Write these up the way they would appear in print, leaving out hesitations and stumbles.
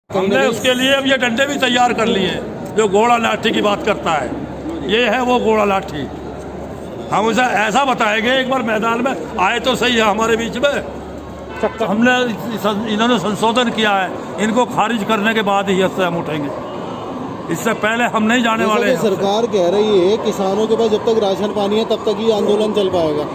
हमने उसके लिए अब ये डंडे भी तैयार कर लिए, जो घोड़ा लाठी की बात करता है, ये है वो घोड़ा लाठी। हम उसे ऐसा बताएंगे, एक बार मैदान में आए तो सही है हमारे बीच में। हमने इन्होंने संशोधन किया है, इनको खारिज करने के बाद ही इससे हम उठेंगे, इससे पहले हम नहीं जाने वाले। सरकार कह रही है किसानों के पास जब तक राशन पानी है तब तक ही आंदोलन चल पाएगा।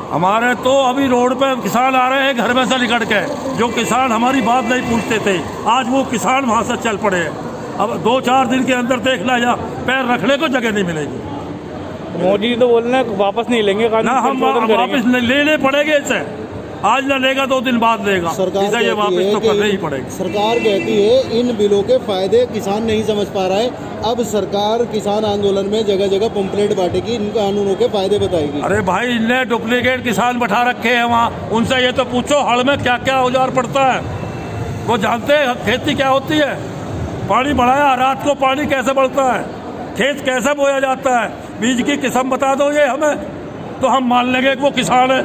हमारे तो अभी रोड पे किसान आ रहे हैं घर में से निकल के, जो किसान हमारी बात नहीं पूछते थे, आज वो किसान वहाँ से चल पड़े हैं। अब 2-4 दिन के अंदर देखना, या पैर रखने को जगह नहीं मिलेगी। मोदी तो बोल रहे हैं वापस नहीं लेंगे कानून, ना हम वापस लेने पड़ेंगे इसे, आज ना लेगा 2 दिन बाद लेगा, इसे ये वापस तो करने ही पड़ेगी। सरकार कहती है इन बिलों के फायदे किसान नहीं समझ पा रहा है, अब सरकार किसान आंदोलन में जगह जगह पंपलेट बांटेगी, इन कानूनों के फायदे बताएगी। अरे भाई, इनने डुप्लीकेट किसान बैठा रखे हैं वहाँ, उनसे ये तो पूछो हल में क्या क्या औजार पड़ता है, वो जानते हैं खेती क्या होती है। पानी बढ़ाया, रात को पानी कैसे बढ़ता है, खेत कैसे बोया जाता है, बीज की किस्म बता दो ये हमें, तो हम मान लेंगे कि वो किसान है।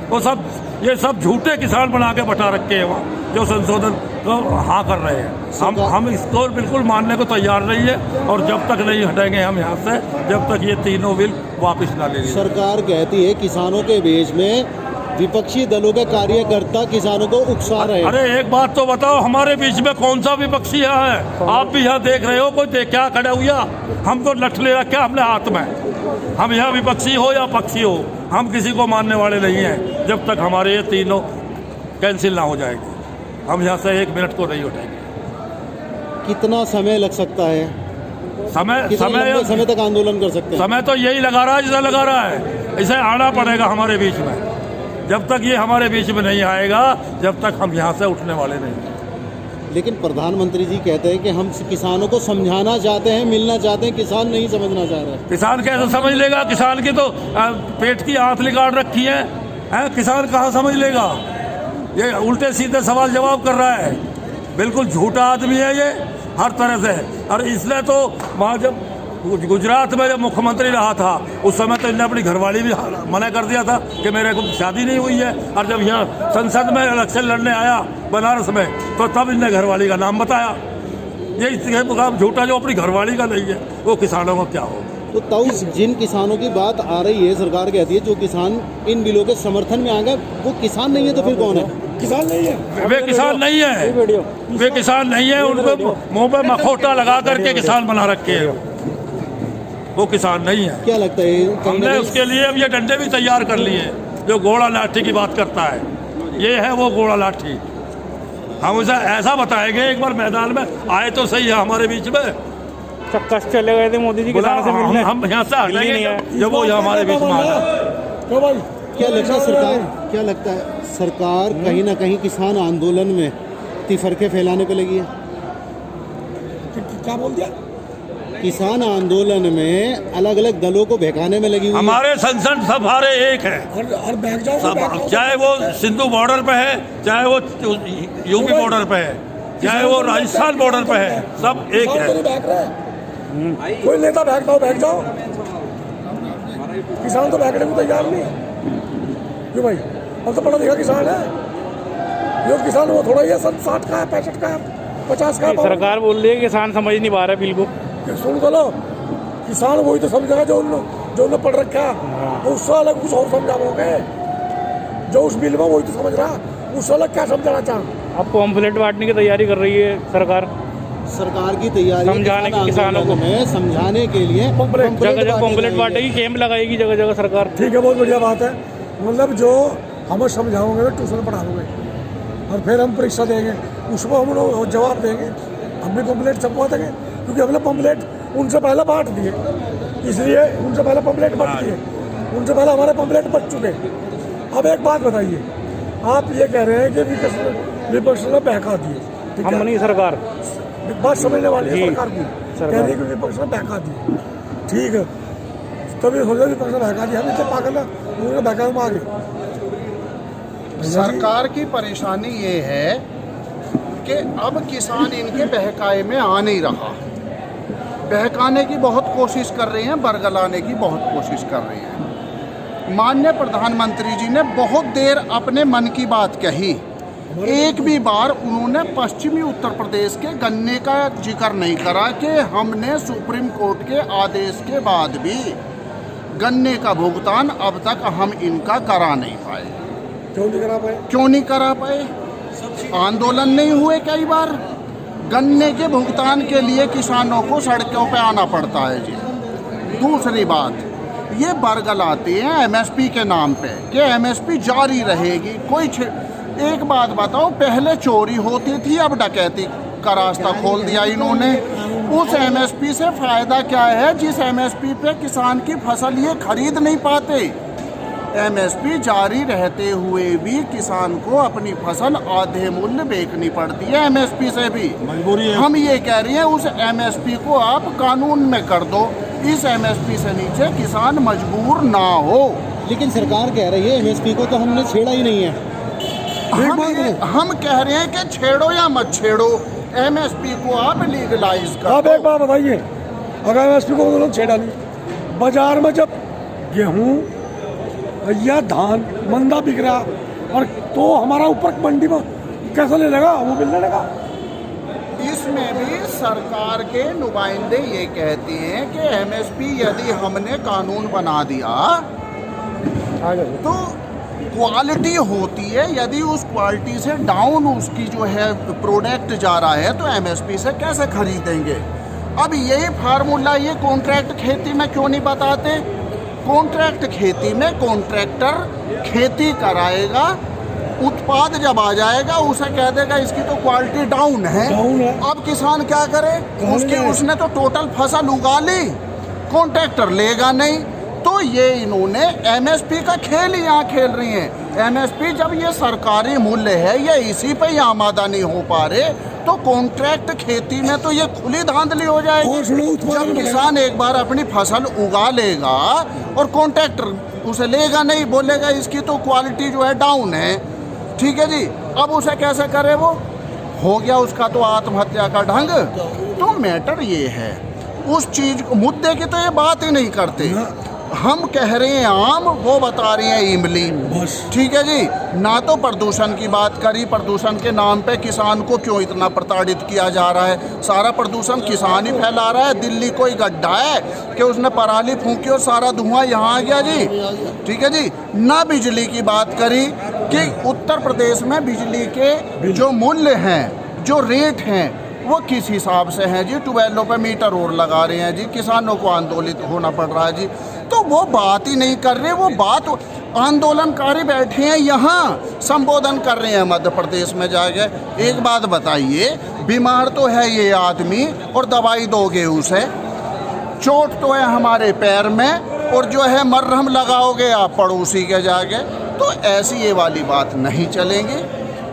वो सब ये सब झूठे किसान बना के बैठा रखे हैं वहाँ, जो संशोधन तो हाँ कर रहे हैं। हम इसको बिल्कुल मानने को तैयार नहीं है, और जब तक नहीं हटेंगे हम यहाँ से, जब तक ये तीनों बिल वापस ना ले। सरकार कहती है किसानों के बीच में विपक्षी दलों के कार्यकर्ता किसानों को उकसा रहे हैं। अरे एक बात तो बताओ, हमारे बीच में कौन सा विपक्षी यहाँ है? आप भी यहाँ देख रहे हो, कोई क्या खड़ा हुआ? हम तो लठ ले रखे हमने हाथ में, हम यहाँ विपक्षी हो या पक्षी हो, हम किसी को मानने वाले नहीं हैं, जब तक हमारे ये तीनों कैंसिल ना हो जाएगी, हम यहाँ से 1 मिनट को नहीं उठेंगे। कितना समय लग सकता है? समय तक आंदोलन कर सकते हैं? समय तो यही लगा रहा है जिसे लगा रहा है, इसे आना पड़ेगा हमारे बीच में। जब तक ये हमारे बीच में नहीं आएगा, जब तक हम यहाँ से उठने वाले नहीं। लेकिन प्रधानमंत्री जी कहते हैं कि हम किसानों को समझाना चाहते हैं, मिलना चाहते हैं, किसान नहीं समझना चाह रहे। किसान कैसे समझ लेगा? किसान की तो पेट की आंत निकाल रखी है, किसान कहाँ समझ लेगा? ये उल्टे सीधे सवाल जवाब कर रहा है, बिल्कुल झूठा आदमी है ये हर तरह से। और इसलिए तो वहाँ जब गुजरात में जब मुख्यमंत्री रहा था, उस समय तो इन्होंने अपनी घरवाली भी मना कर दिया था कि मेरे को शादी नहीं हुई है, और जब यहाँ संसद में इलेक्शन लड़ने आया बनारस में, तो तब इनने घरवाली का नाम बताया। ये इसके मुकाम झूठा जो अपनी घरवाली का नहीं है, वो किसानों को क्या हो। तो तब जिन किसानों की बात आ रही है, सरकार कहती है जो किसान इन बिलों के समर्थन में आ गए वो किसान नहीं है, तो फिर कौन है? किसान नहीं है, वे किसान नहीं है, वे किसान नहीं है, उनको मुँह पे मखौटा लगा करके किसान बना रखे हैं, वो किसान नहीं है। क्या लगता है? हमने उसके लिए अब ये डंडे भी तैयार कर लिए, जो घोड़ा लाठी की बात करता है, ये है वो घोड़ा लाठी। हम उसे ऐसा बताएंगे, एक बार मैदान में आए तो सही है हमारे बीच में। कष्ट चले गए थे मोदी जी किसानों से मिलने, हम यहाँ से हटेंगे जब वो हमारे बीच में आ जाए। क्या लगता है सरकार कहीं ना कहीं किसान आंदोलन में तिफरके फैलाने पे लगी है? क्या बोल दिया? किसान आंदोलन में अलग अलग दलों को बहकाने में लगी हुई। हमारे संसद सब सारे एक है, चाहे वो सिंधु बॉर्डर पे है, चाहे वो यूपी बॉर्डर पे है, चाहे वो राजस्थान बॉर्डर पे है, सब एक है। कोई नेता बैठ जाओ, किसान तो बैठने को तैयार नहीं। क्यों भाई? अब तो पढ़ा लिखा किसान है, जो किसान वो थोड़ा ही है, 60 का है, 65 का है, 50 का है। सरकार बोल रही है किसान समझ नहीं पा रहा बिल को। सुन तो लो, किसान वही तो समझेगा जो उन्होंने पढ़ रखा है, उससे अलग कुछ और समझाओगे। जो उस बिल में वही तो समझ रहा, उससे अलग क्या समझाना चाह। अब पम्फलेट बांटने की तैयारी कर रही है सरकार की तैयारी समझाने की, किसानों को समझाने के लिए जगह जगह पम्फलेट बांटेगी, कैंप लगाएगी जगह जगह सरकार। ठीक है, बहुत बढ़िया बात है। मतलब जो हम समझाओगे, ट्यूशन पढ़ाओगे, और फिर हम परीक्षा देंगे, उसको हम लोग जवाब देंगे, हम भी पम्फलेट छपवा देंगे, क्योंकि हमने पम्फलेट उनसे पहले बांट दिए, इसलिए उनसे पहले पम्फलेट बांट दिए, उनसे पहले हमारे पम्फलेट बच चुके। अब एक बात बताइए, आप ये कह रहे हैं कि विपक्ष ने बहका दिए, हम नहीं, सरकार बात समझने वाली है सरकार की, कह रही है कि विपक्ष ने बहका दिए। ठीक है, तभी सोचा विपक्ष ने बहका दिया, हम इतने पागल है, उन्होंने बहका में आ गए। सरकार की परेशानी ये है कि अब किसान इनके बहकाए में आ नहीं रहा, बहकाने की बहुत कोशिश कर रहे हैं, बरगलाने की बहुत कोशिश कर रहे हैं। माननीय प्रधानमंत्री जी ने बहुत देर अपने मन की बात कही, एक भी बार उन्होंने पश्चिमी उत्तर प्रदेश के गन्ने का जिक्र नहीं करा कि हमने सुप्रीम कोर्ट के आदेश के बाद भी गन्ने का भुगतान अब तक हम इनका करा नहीं पाए। क्यों नहीं करा पाए? आंदोलन नहीं हुए कई बार? गन्ने के भुगतान के लिए किसानों को सड़कों पे आना पड़ता है जी। दूसरी बात, ये बरगलाते हैं एमएसपी के नाम पे कि एमएसपी जारी रहेगी। एक बात बताओ, पहले चोरी होती थी, अब डकैती का रास्ता खोल दिया इन्होंने। उस एमएसपी से फायदा क्या है जिस एमएसपी पे किसान की फसल ये खरीद नहीं पाते? एमएसपी जारी रहते हुए भी किसान को अपनी फसल आधे मूल्य बेचनी पड़ती है एमएसपी से भी। मजबूरी है। हम ये कह रहे हैं उस एमएसपी को आप कानून में कर दो, इस एमएसपी से नीचे किसान मजबूर ना हो। लेकिन सरकार कह रही है एमएसपी को तो हमने छेड़ा ही नहीं है। हम कह रहे हैं कि छेड़ो या मत छेड़ो, एमएसपी को आप लीगलाइज कर आप दो। एक बात बताइए, अगर एमएसपी को उन्होंने छेड़ा नहीं, बाजार में जब गेहूँ या धान मंदा बिक रहा और तो हमारा ऊपर मंडी में कैसे ले लेगा? वो मिलने लगा। इसमें भी सरकार के नुमाइंदे ये कहते हैं कि एमएसपी यदि हमने कानून बना दिया तो क्वालिटी होती है, यदि उस क्वालिटी से डाउन उसकी जो है प्रोडक्ट जा रहा है तो एमएसपी से कैसे खरीदेंगे? अब यही फार्मूला ये कॉन्ट्रैक्ट खेती में क्यों नहीं बताते? कॉन्ट्रैक्ट खेती में कॉन्ट्रैक्टर खेती कराएगा, उत्पाद जब आ जाएगा उसे कह देगा इसकी तो क्वालिटी डाउन है। अब किसान क्या करे? उसने तो टोटल फसल उगा ली, कॉन्ट्रैक्टर लेगा नहीं। तो ये इन्होंने एमएसपी का खेल ही यहाँ खेल रही हैं। एमएसपी जब ये सरकारी मूल्य है, ये इसी पे ही आमादा नहीं हो पा रहे, तो कॉन्ट्रैक्ट खेती में तो ये खुली धांधली हो जाएगी। जब किसान एक बार अपनी फसल उगा लेगा और कॉन्ट्रैक्टर उसे लेगा नहीं, बोलेगा इसकी तो क्वालिटी जो है डाउन है, ठीक है जी, अब उसे कैसे करे? वो हो गया उसका तो आत्महत्या का ढंग। तो मैटर ये है, उस चीज मुद्दे की तो ये बात ही नहीं करते। हम कह रहे हैं आम, वो बता रहे हैं इमली, ठीक है जी। ना तो प्रदूषण की बात करी, प्रदूषण के नाम पे किसान को क्यों इतना प्रताड़ित किया जा रहा है? सारा प्रदूषण किसान ही फैला रहा है। दिल्ली कोई गड्ढा है कि उसने पराली फूंकी और सारा धुआं यहाँ आ गया जी, ठीक है जी। ना बिजली की बात करी कि उत्तर प्रदेश में बिजली के जो मूल्य हैं, जो रेट हैं, वो किस हिसाब से हैं जी? ट्यूबवेलों पे मीटर और लगा रहे हैं जी, किसानों को आंदोलित होना पड़ रहा है जी। तो वो बात ही नहीं कर रहे, वो बात आंदोलनकारी बैठे हैं यहाँ संबोधन कर रहे हैं मध्य प्रदेश में जाके। एक बात बताइए, बीमार तो है ये आदमी और दवाई दोगे उसे, चोट तो है हमारे पैर में और जो है मरहम लगाओगे आप पड़ोसी के जाके, तो ऐसी ये वाली बात नहीं चलेंगी।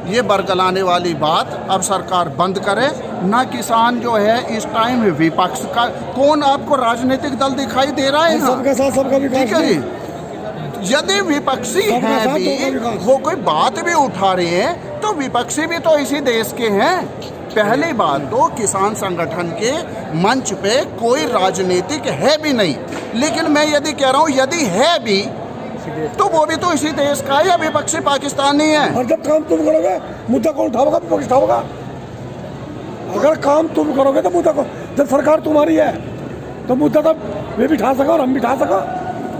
ये बरगलाने वाली बात अब सरकार बंद करे। ना किसान जो है इस टाइम विपक्ष का, कौन आपको राजनीतिक दल दिखाई दे रहा है? सबका साथ सबका विकास, ठीक है जी। यदि विपक्षी हैं भी, वो कोई बात भी उठा रहे हैं, तो विपक्षी भी तो इसी देश के हैं। पहली बात तो किसान संगठन के मंच पे कोई राजनीतिक है भी नहीं, लेकिन मैं यदि कह रहा हूँ यदि है भी तो वो भी तो इसी देश का है या विपक्षी पाकिस्तानी है। और जब काम तुम करोगे मुद्दा कौन उठाओगा? विपक्ष उठाओगा। अगर काम तुम करोगे तो मुद्दा कौन? जब सरकार तुम्हारी है तो मुद्दा तो वे भी उठा सका और हम भी उठा सका,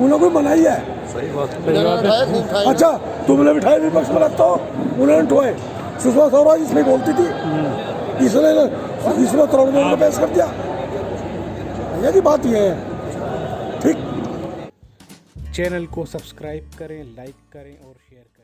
उन लोगों को मनाही है। सही बात। अच्छा, तुमने बिठाए विपक्ष में लगता हो, उन्होंने उठवाए। सुषमा स्वराज इसमें बोलती थी, इसमें तरुण ने पेश कर दिया। यही बात ये है, ठीक। चैनल को सब्सक्राइब करें, लाइक करें और शेयर करें।